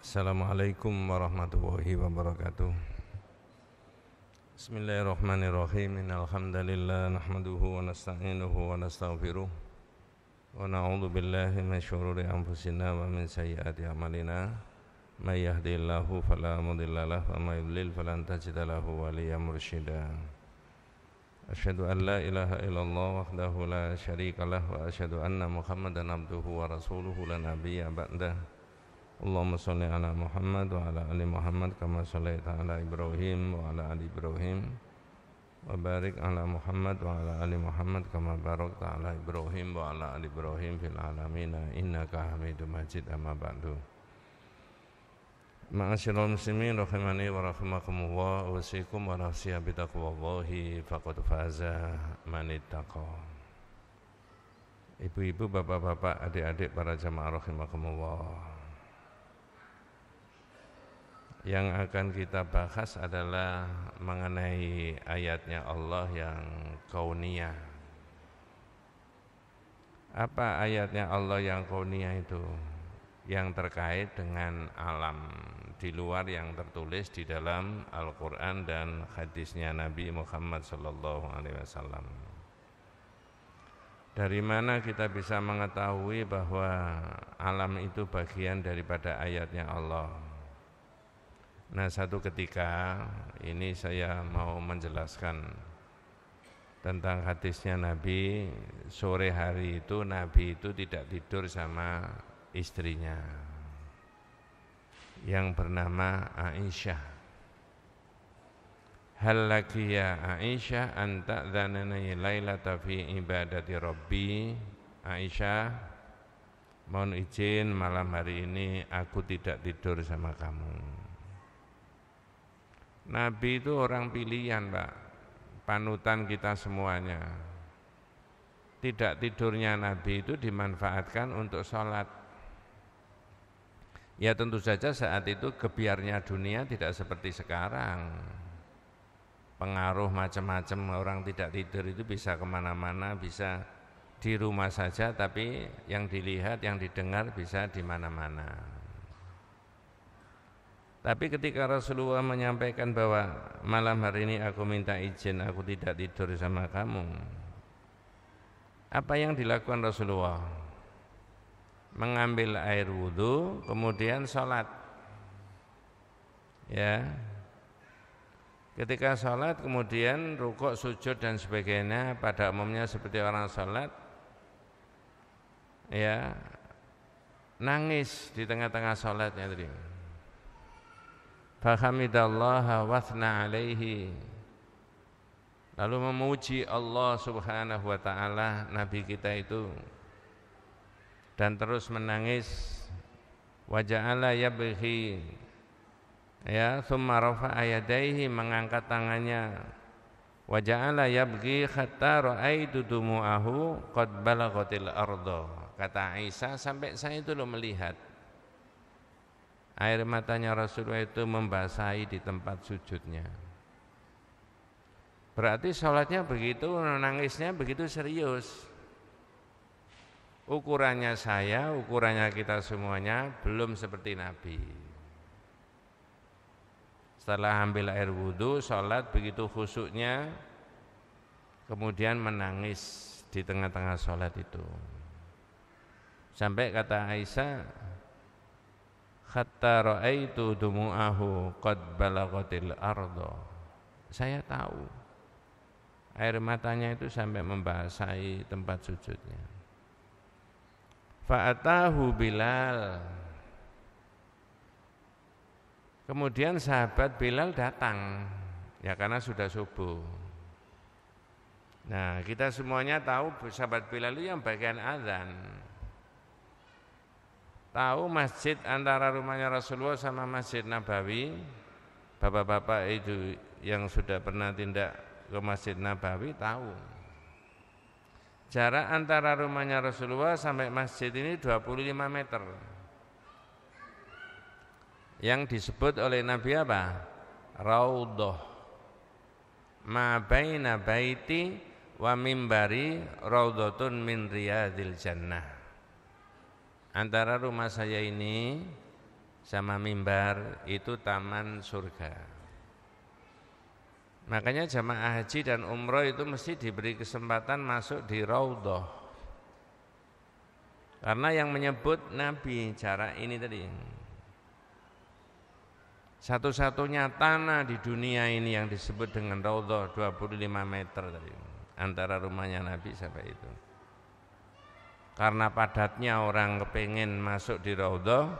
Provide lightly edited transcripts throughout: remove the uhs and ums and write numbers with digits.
Assalamualaikum warahmatullahi wabarakatuh. Bismillahirrahmanirrahim. Innal hamdalillah nahmaduhu wa nasta'inuhu wa nastaghfiruh wa na'udzu billahi min syururi anfusina wa min sayyiati a'malina. May yahdihillahu fala mudilla lahu wa may yudlil falan tajida lahu waliyyan mursyida. Asyhadu an la ilaha illallah wahdahu la syarika lah wa asyhadu anna Muhammadan abduhu wa rasuluhu la nabiyya ba'dah. Allahumma sholli ala Muhammad wa ala ali Muhammad kama shallaita ala Ibrahim wa ala ali Ibrahim wa barik ala Muhammad wa ala ali Muhammad kama barakta ala Ibrahim wa ala ali Ibrahim fil alamin innaka Hamidum Majid. Amma ba'du. Ma'asyiral muslimin rahimani wa rahimakumullah, usikum wa nafsiya bitaqwallahi faqad faza man ittaqa. Ibu-ibu, bapak-bapak, adik-adik para jamaah rahimakumullah. Yang akan kita bahas adalah mengenai ayatnya Allah yang kauniyah. Apa ayatnya Allah yang kauniyah itu? Yang terkait dengan alam di luar yang tertulis di dalam Al-Quran dan hadisnya Nabi Muhammad SAW. Dari mana kita bisa mengetahui bahwa alam itu bagian daripada ayatnya Allah? Nah, satu ketika ini saya mau menjelaskan tentang hadisnya Nabi. Sore hari itu Nabi itu tidak tidur sama istrinya yang bernama Aisyah. Hal laki ya Aisyah anta dzanani lailata fi ibadati rabbi. Aisyah, mohon izin malam hari ini aku tidak tidur sama kamu. Nabi itu orang pilihan, Pak, panutan kita semuanya. Tidak tidurnya Nabi itu dimanfaatkan untuk sholat. Ya tentu saja saat itu gebiarnya dunia tidak seperti sekarang. Pengaruh macam-macam, orang tidak tidur itu bisa kemana-mana, bisa di rumah saja, tapi yang dilihat, yang didengar bisa di mana-mana. Tapi ketika Rasulullah menyampaikan bahwa malam hari ini aku minta izin, aku tidak tidur sama kamu, apa yang dilakukan Rasulullah? Mengambil air wudhu, kemudian sholat. Ya, ketika sholat kemudian rukuk, sujud dan sebagainya, pada umumnya seperti orang sholat, ya, nangis di tengah-tengah sholatnya tadi. Fahamidallaha wathna alaihi, lalu memuji Allah subhanahu wa ta'ala Nabi kita itu, dan terus menangis. Waja'ala yabghi, ya, thumma rafa'a yadaihi, mengangkat tangannya. Waja'ala yabghi hatta ra'aitu dumu'ahu qad balaghatil arda. Kata Aisyah, sampai saya itu loh melihat air matanya Rasulullah itu membasahi di tempat sujudnya. Berarti sholatnya begitu, nangisnya begitu serius. Ukurannya saya, ukurannya kita semuanya belum seperti Nabi. Setelah ambil air wudhu, sholat begitu khusyuknya, kemudian menangis di tengah-tengah sholat itu. Sampai kata Aisyah, hatta ra'aitu dumu'ahu qad balaghatil arda. Saya tahu air matanya itu sampai membasahi tempat sujudnya. Fa'atahu Bilal. Kemudian sahabat Bilal datang, ya karena sudah subuh. Nah, kita semuanya tahu sahabat Bilal itu yang bagian azan. Tahu masjid antara rumahnya Rasulullah sama Masjid Nabawi. Bapak-bapak itu yang sudah pernah tindak ke Masjid Nabawi tahu. Jarak antara rumahnya Rasulullah sampai masjid ini 25 meter. Yang disebut oleh Nabi apa? Raudhah. Ma baina baiti wa mimbari raudhatun min riyadil jannah. Antara rumah saya ini sama mimbar itu taman surga. Makanya jamaah haji dan umroh itu mesti diberi kesempatan masuk di raudhah. Karena yang menyebut Nabi cara ini tadi. Satu-satunya tanah di dunia ini yang disebut dengan raudhah 25 meter tadi. Antara rumahnya Nabi sampai itu. Karena padatnya orang kepengen masuk di raudhah,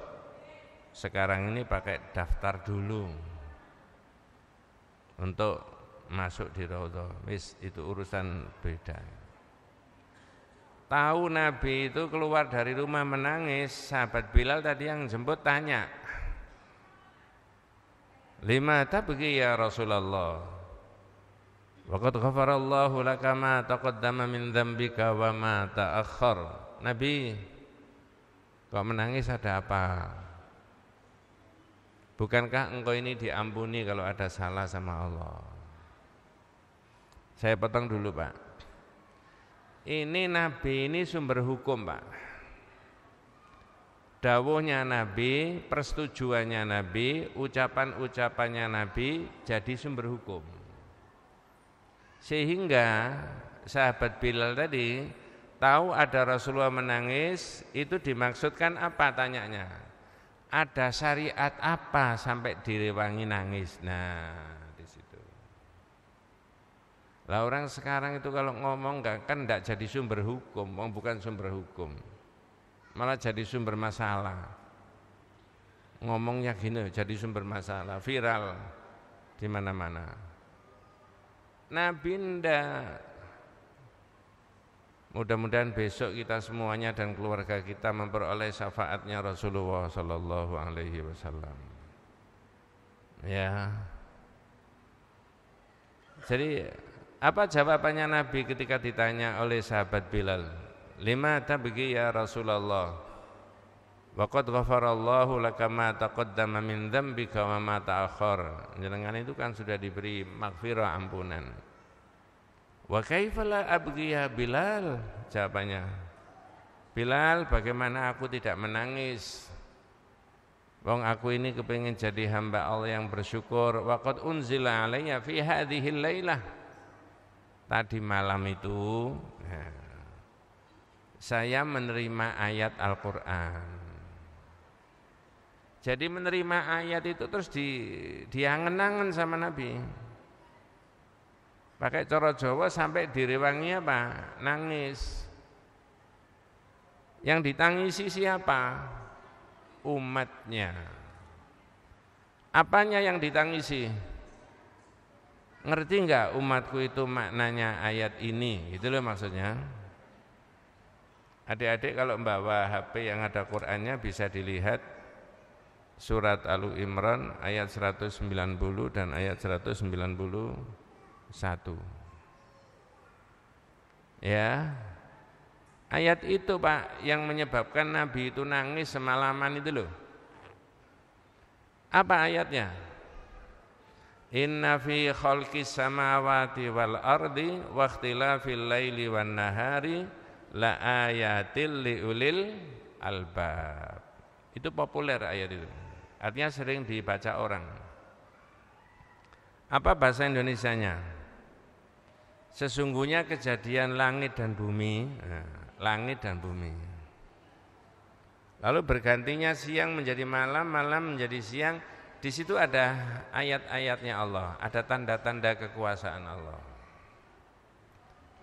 sekarang ini pakai daftar dulu untuk masuk di raudhah. Wis itu urusan beda. Tahu Nabi itu keluar dari rumah menangis, sahabat Bilal tadi yang jemput tanya, "Lima tabghi ya Rasulullah? Wa qad ghafarallahu laka ma taqaddama min dzambika wa ma ta'akhkhar." Nabi, kok menangis ada apa? Bukankah engkau ini diampuni kalau ada salah sama Allah? Saya potong dulu, Pak. Ini Nabi ini sumber hukum, Pak. Dawuhnya Nabi, persetujuannya Nabi, ucapan-ucapannya Nabi jadi sumber hukum. Sehingga sahabat Bilal tadi tahu ada Rasulullah menangis, itu dimaksudkan apa tanyanya? Ada syariat apa sampai direwangi nangis? Nah, di situ. Lah orang sekarang itu kalau ngomong kan enggak jadi sumber hukum, bukan sumber hukum. Malah jadi sumber masalah. Ngomongnya gini jadi sumber masalah, viral di mana-mana. Nabi ndak. Mudah-mudahan besok kita semuanya dan keluarga kita memperoleh syafaatnya Rasulullah sallallahu alaihi wasallam. Ya. Jadi apa jawabannya Nabi ketika ditanya oleh sahabat Bilal? Lima tabghi ya Rasulullah? Wa qad ghafarallahu laka ma taqaddama min dzambika wa ma ta'akhkhar. Jenengan itu kan sudah diberi maghfirah, ampunan. Wa kaifa la abghi ya Bilal? Jawabannya, Bilal, bagaimana aku tidak menangis? Wong aku ini kepingin jadi hamba Allah yang bersyukur. Wa qad unzila alayya fi hadhil lailah. Tadi malam itu saya menerima ayat Al-Qur'an. Jadi menerima ayat itu terus diangen-angen sama Nabi. Pakai cara Jawa sampai direwangi apa? Nangis. Yang ditangisi siapa? Umatnya. Apanya yang ditangisi? Ngerti enggak umatku itu maknanya ayat ini? Itu loh maksudnya. Adik-adik kalau membawa HP yang ada Qur'annya bisa dilihat surat Al-Imran ayat 190 dan ayat 191. Ya. Ayat itu Pak yang menyebabkan Nabi itu nangis semalaman itu loh. Apa ayatnya? Inna fi khalqis samawati wal ardi wa ikhtilafil laili wan nahari la ayatil liulil albab. Itu populer ayat itu. Artinya sering dibaca orang. Apa bahasa Indonesianya? Sesungguhnya kejadian langit dan bumi, langit dan bumi. Lalu bergantinya siang menjadi malam, malam menjadi siang. Di situ ada ayat-ayatnya Allah, ada tanda-tanda kekuasaan Allah.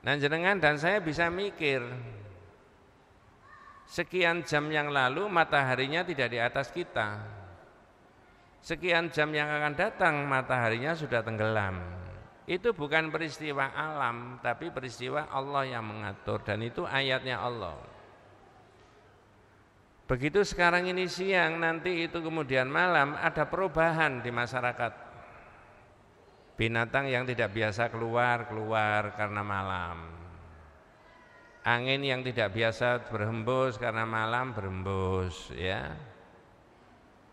Nah, jenengan dan saya bisa mikir, sekian jam yang lalu mataharinya tidak di atas kita. Sekian jam yang akan datang mataharinya sudah tenggelam. Itu bukan peristiwa alam, tapi peristiwa Allah yang mengatur, dan itu ayatnya Allah. Begitu sekarang ini siang, nanti itu kemudian malam, ada perubahan di masyarakat. Binatang yang tidak biasa keluar karena malam. Angin yang tidak biasa berhembus karena malam berhembus, ya.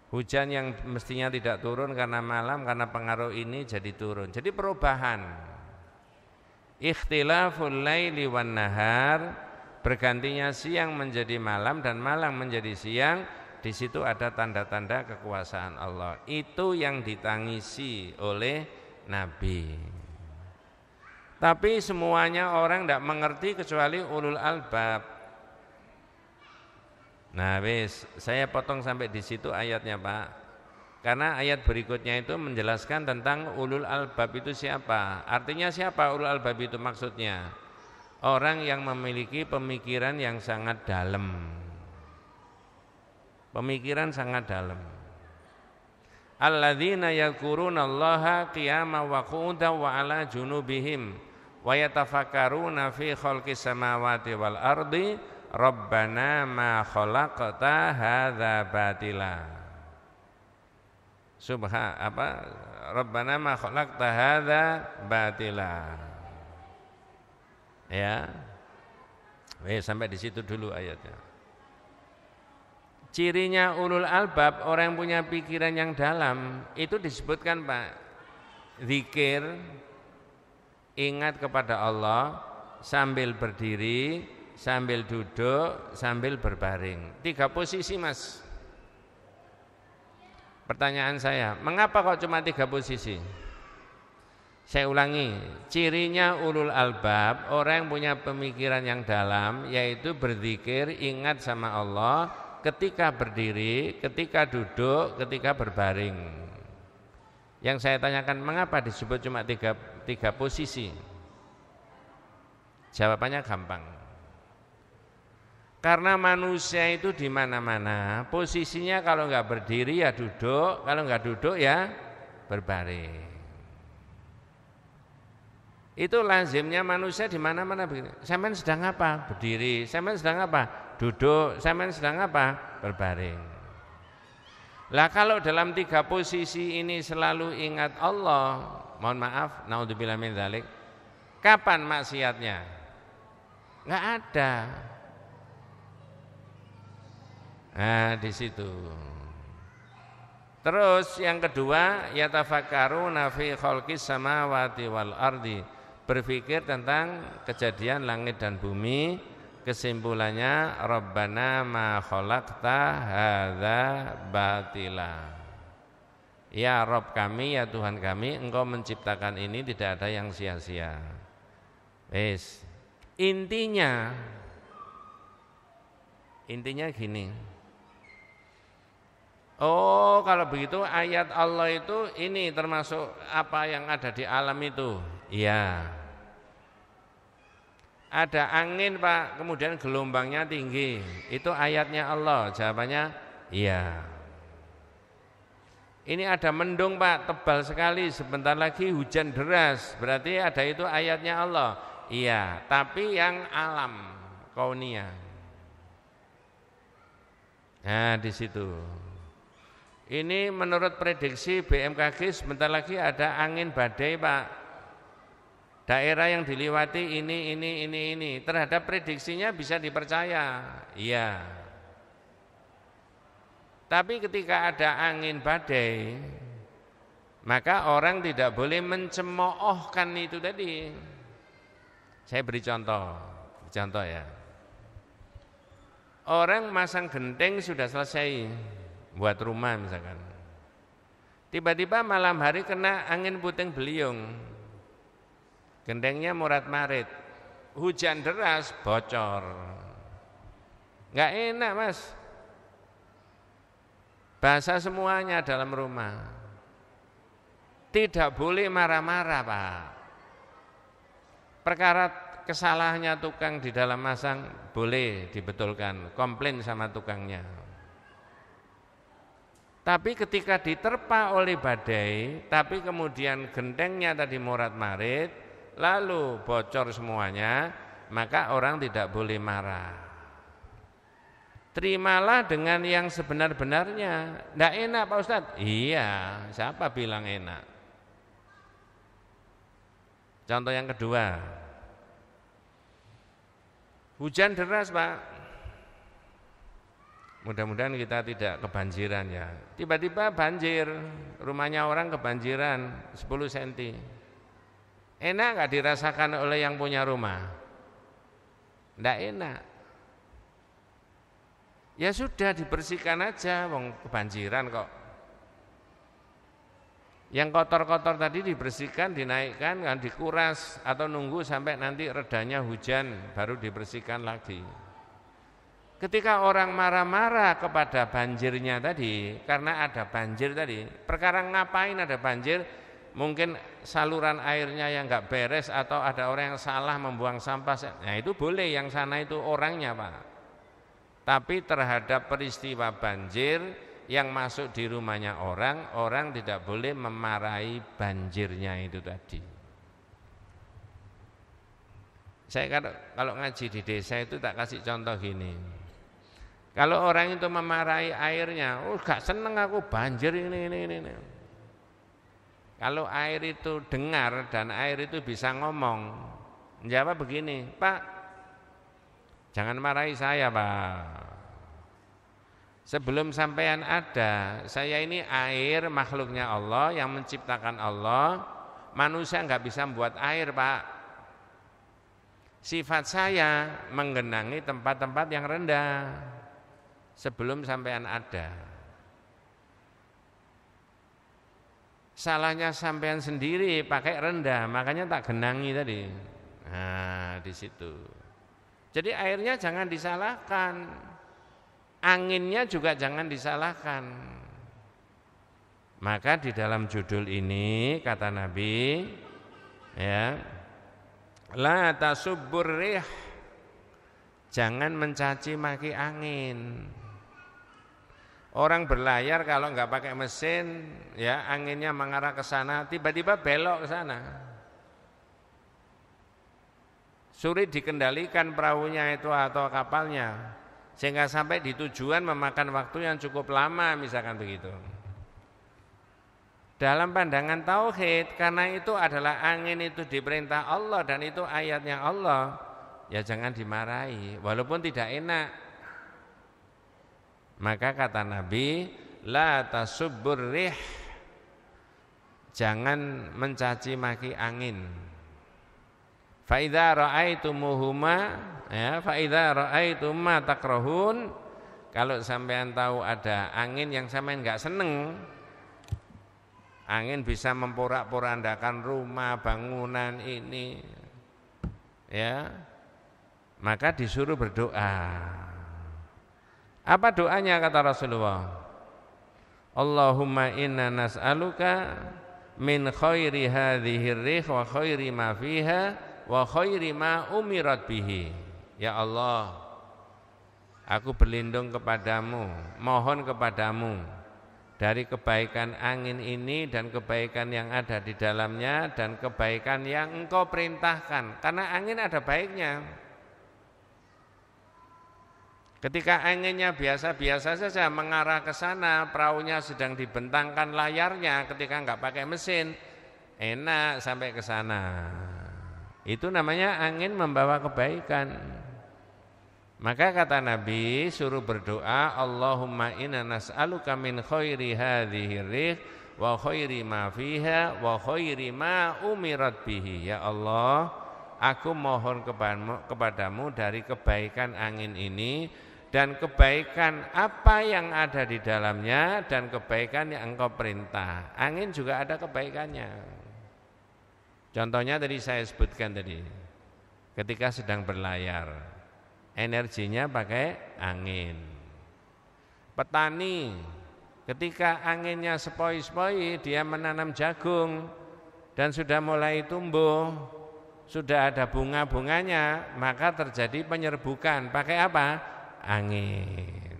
Hujan yang mestinya tidak turun karena malam, karena pengaruh ini jadi turun. Jadi perubahan. Ikhtilaful laili wan nahar, bergantinya siang menjadi malam dan malam menjadi siang, di situ ada tanda-tanda kekuasaan Allah. Itu yang ditangisi oleh Nabi. Tapi semuanya orang tidak mengerti kecuali ulul albab. Nah, saya potong sampai di situ ayatnya, Pak. Karena ayat berikutnya itu menjelaskan tentang ulul albab itu siapa. Artinya siapa ulul albab itu maksudnya? Orang yang memiliki pemikiran yang sangat dalam. Pemikiran sangat dalam. Alladzina yadhkurunallaha qiyaman wa qu'udan wa 'ala junubihim wa yatafakkaruna fi khalqis samawati wal ardi rabbana ma khalaqta hadza batila. Rabbana ma khalaqta hadza batila. Ya. Sampai di situ dulu ayatnya. Cirinya ulul albab, orang yang punya pikiran yang dalam, itu disebutkan, Pak, zikir, ingat kepada Allah sambil berdiri, sambil duduk, sambil berbaring. 3 posisi, Mas. Pertanyaan saya, mengapa kok cuma 3 posisi? Saya ulangi, cirinya ulul albab, orang yang punya pemikiran yang dalam, yaitu berzikir, ingat sama Allah ketika berdiri, ketika duduk, ketika berbaring. Yang saya tanyakan, mengapa disebut cuma tiga posisi? Jawabannya gampang. Karena manusia itu di mana-mana, posisinya kalau nggak berdiri ya duduk, kalau nggak duduk ya berbaring. Itu lazimnya manusia di mana-mana begini. Sampean sedang apa? Berdiri. Sampean sedang apa? Duduk. Sampean sedang apa? Berbaring. Lah kalau dalam 3 posisi ini selalu ingat Allah, mohon maaf, naudzubillah min dzalik. Kapan maksiatnya? Enggak ada. Nah, di situ. Terus yang kedua, yatafakkaruna fi khalqis samawati wal ardi. Berpikir tentang kejadian langit dan bumi. Kesimpulannya, Rabbana ma khalaqta hadza batila. Ya Rabb kami, ya Tuhan kami, Engkau menciptakan ini tidak ada yang sia-sia. Intinya gini. Oh, kalau begitu ayat Allah itu ini termasuk apa yang ada di alam itu. Iya. Ada angin, Pak, kemudian gelombangnya tinggi. Itu ayatnya Allah. Jawabannya iya. Ini ada mendung, Pak, tebal sekali, sebentar lagi hujan deras. Berarti ada itu ayatnya Allah. Iya, tapi yang alam kauniyah. Nah, di situ. Ini menurut prediksi BMKG sebentar lagi ada angin badai, Pak. Daerah yang diliwati ini. Terhadap prediksinya bisa dipercaya. Iya. Tapi ketika ada angin badai, maka orang tidak boleh mencemoohkan itu tadi. Saya beri contoh ya. Orang masang genteng sudah selesai buat rumah misalkan. Tiba-tiba malam hari kena angin puting beliung. Gentengnya morat-marit. Hujan deras bocor. Enggak enak, Mas. Basah semuanya dalam rumah. Tidak boleh marah-marah, Pak. Perkara kesalahannya tukang di dalam masang boleh dibetulkan, komplain sama tukangnya. Tapi ketika diterpa oleh badai, tapi kemudian gentengnya tadi morat-marit, lalu bocor semuanya, maka orang tidak boleh marah. Terimalah dengan yang sebenar-benarnya. Tidak enak, Pak Ustadz? Iya, siapa bilang enak? Contoh yang kedua, hujan deras, Pak. Mudah-mudahan kita tidak kebanjiran ya. Tiba-tiba banjir, rumahnya orang kebanjiran 10 cm. Enak gak dirasakan oleh yang punya rumah? Tidak enak. Ya sudah dibersihkan aja, wong kebanjiran kok. Yang kotor-kotor tadi dibersihkan, dinaikkan, kan dikuras atau nunggu sampai nanti redanya hujan baru dibersihkan lagi. Ketika orang marah-marah kepada banjirnya tadi, karena ada banjir tadi, perkara ngapain ada banjir, mungkin saluran airnya yang enggak beres atau ada orang yang salah membuang sampah, nah itu boleh, yang sana itu orangnya Pak. Tapi terhadap peristiwa banjir yang masuk di rumahnya orang tidak boleh memarahi banjirnya itu tadi. Saya kalau ngaji di desa itu tak kasih contoh gini. Kalau orang itu memarahi airnya, gak seneng aku banjir ini. Kalau air itu dengar dan air itu bisa ngomong, jawab begini, Pak, jangan marahi saya Pak. Sebelum sampean ada, saya ini air makhluknya Allah yang menciptakan Allah. Manusia enggak bisa membuat air Pak. Sifat saya menggenangi tempat-tempat yang rendah sebelum sampean ada. Salahnya sampean sendiri pakai rendah, makanya tak genangi tadi. Nah, di situ. Jadi airnya jangan disalahkan. Anginnya juga jangan disalahkan. Maka di dalam judul ini kata Nabi, ya, la tasubbur rih, jangan mencaci maki angin. Orang berlayar kalau nggak pakai mesin, ya anginnya mengarah ke sana, tiba-tiba belok ke sana. Sulit dikendalikan perahunya itu atau kapalnya, sehingga sampai di tujuan memakan waktu yang cukup lama, misalkan begitu. Dalam pandangan tauhid, karena itu adalah angin itu diperintah Allah dan itu ayatnya Allah, ya jangan dimarahi walaupun tidak enak. Maka kata Nabi, la tasubbur rih, jangan mencaci maki angin. Fa idza ra'aitumuhuma, ya, fa idza ra'aitum ma takrahun, kalau sampean tahu ada angin yang sampean enggak seneng, angin bisa memporak-porandakan rumah, bangunan ini, ya, maka disuruh berdoa. Apa doanya kata Rasulullah? Allahumma inna nas'aluka min khairi hadhihi rih wa khairi ma fiha wa khairi ma umirat bihi. Ya Allah, aku berlindung kepadamu, mohon kepadamu dari kebaikan angin ini dan kebaikan yang ada di dalamnya dan kebaikan yang engkau perintahkan. Karena angin ada baiknya. Ketika anginnya biasa-biasa saja mengarah ke sana, perahunya sedang dibentangkan layarnya, ketika enggak pakai mesin, enak sampai ke sana. Itu namanya angin membawa kebaikan. Maka kata Nabi, suruh berdoa, Allahumma inna nas'aluka min khairi hadhihi rih wa khairi ma fiha wa khairi ma umirat bihi. Ya Allah, aku mohon kepadamu dari kebaikan angin ini dan kebaikan apa yang ada di dalamnya dan kebaikan yang engkau perintah. Angin juga ada kebaikannya. Contohnya tadi saya sebutkan tadi, ketika sedang berlayar, energinya pakai angin. Petani, ketika anginnya sepoi-sepoi, dia menanam jagung dan sudah mulai tumbuh, sudah ada bunga-bunganya, maka terjadi penyerbukan. Pakai apa? Angin.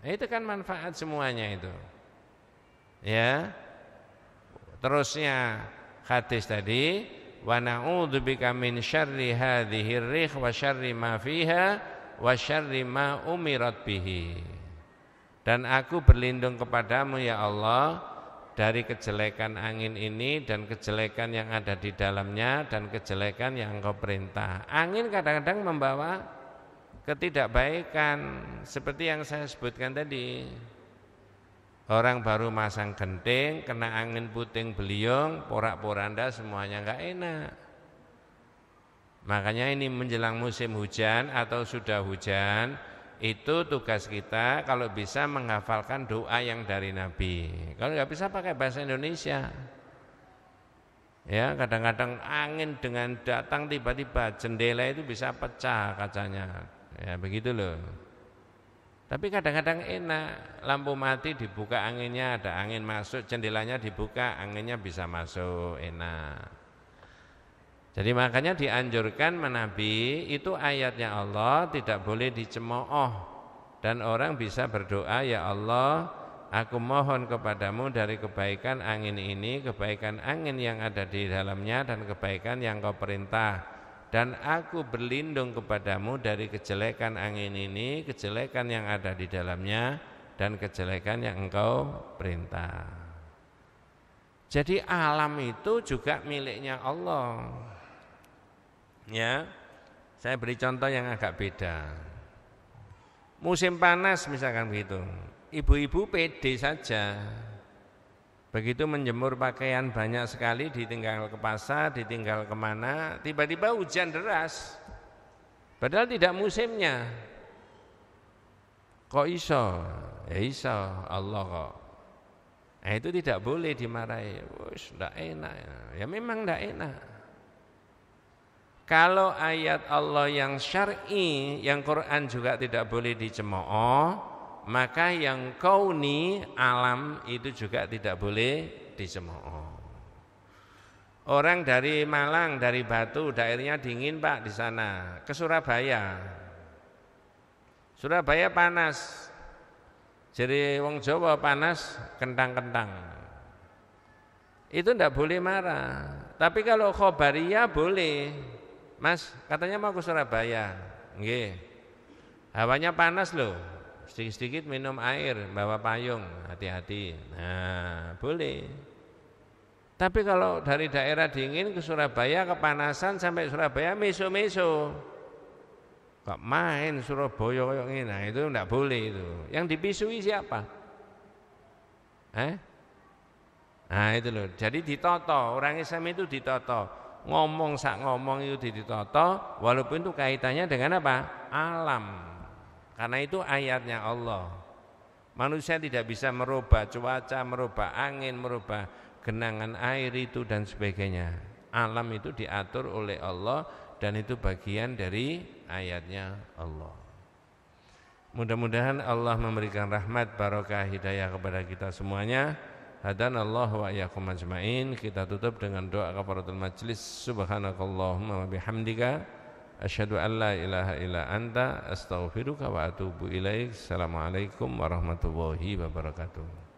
Nah, itu kan manfaat semuanya itu. Ya. Terusnya hadis tadi, wa na'udzubika min syarri hadhihi rih wa syarri ma fiha wa syarri ma umirat bihi. Dan aku berlindung kepadamu ya Allah dari kejelekan angin ini dan kejelekan yang ada di dalamnya dan kejelekan yang engkau perintah. Angin kadang-kadang membawa ketidakbaikan seperti yang saya sebutkan tadi. Orang baru masang genting, kena angin puting beliung, porak-poranda semuanya enggak enak. Makanya ini menjelang musim hujan atau sudah hujan, itu tugas kita kalau bisa menghafalkan doa yang dari Nabi. Kalau nggak bisa pakai bahasa Indonesia. Ya, kadang-kadang angin dengan datang tiba-tiba jendela itu bisa pecah kacanya. Ya, begitu loh. Tapi kadang-kadang enak, lampu mati dibuka anginnya, ada angin masuk, jendelanya dibuka, anginnya bisa masuk, enak. Jadi makanya dianjurkan menabi itu ayatnya Allah tidak boleh dicemooh dan orang bisa berdoa, ya Allah, aku mohon kepadamu dari kebaikan angin ini, kebaikan angin yang ada di dalamnya dan kebaikan yang kau perintah, dan aku berlindung kepadamu dari kejelekan angin ini, kejelekan yang ada di dalamnya dan kejelekan yang engkau perintah. Jadi alam itu juga miliknya Allah. Ya, saya beri contoh yang agak beda. Musim panas misalkan begitu, ibu-ibu pede saja. Begitu menjemur pakaian banyak sekali, ditinggal ke pasar, ditinggal kemana, tiba-tiba hujan deras. Padahal tidak musimnya. Kok iso? Ya iso, Allah kok. Nah, itu tidak boleh dimarahi. Wus, tidak enak. Ya memang tidak enak. Kalau ayat Allah yang syar'i, yang Quran juga tidak boleh dicemooh, maka yang kauni, alam itu juga tidak boleh dicemooh. Orang dari Malang, dari Batu, daerahnya dingin Pak di sana, ke Surabaya. Surabaya panas. Jadi wong Jawa panas kentang-kentang. Itu tidak boleh marah. Tapi kalau khobariyah boleh. Mas, katanya mau ke Surabaya. Nggih. Hawanya panas loh. Sedikit-sedikit minum air, bawa payung, hati-hati. Nah, boleh. Tapi kalau dari daerah dingin ke Surabaya, kepanasan sampai Surabaya meso-meso. Kok main Surabaya kayak gini. Nah, itu enggak boleh itu. Yang dipisui siapa? Nah, itu loh. Jadi ditoto, orang Islam itu ditoto. Ngomong sak ngomong itu ditoto, walaupun itu kaitannya dengan apa? Alam. Karena itu ayatnya Allah. Manusia tidak bisa merubah cuaca, merubah angin, merubah genangan air itu dan sebagainya. Alam itu diatur oleh Allah dan itu bagian dari ayatnya Allah. Mudah-mudahan Allah memberikan rahmat, barokah, hidayah kepada kita semuanya. Hadanallahu wa iyyakum ajmain. Kita tutup dengan doa kafaratul majlis. Subhanakallahumma wa bihamdika asyhadu an la ilaha illa anta astaghfiruka wa atubu ilaik. Assalamualaikum warahmatullahi wabarakatuh.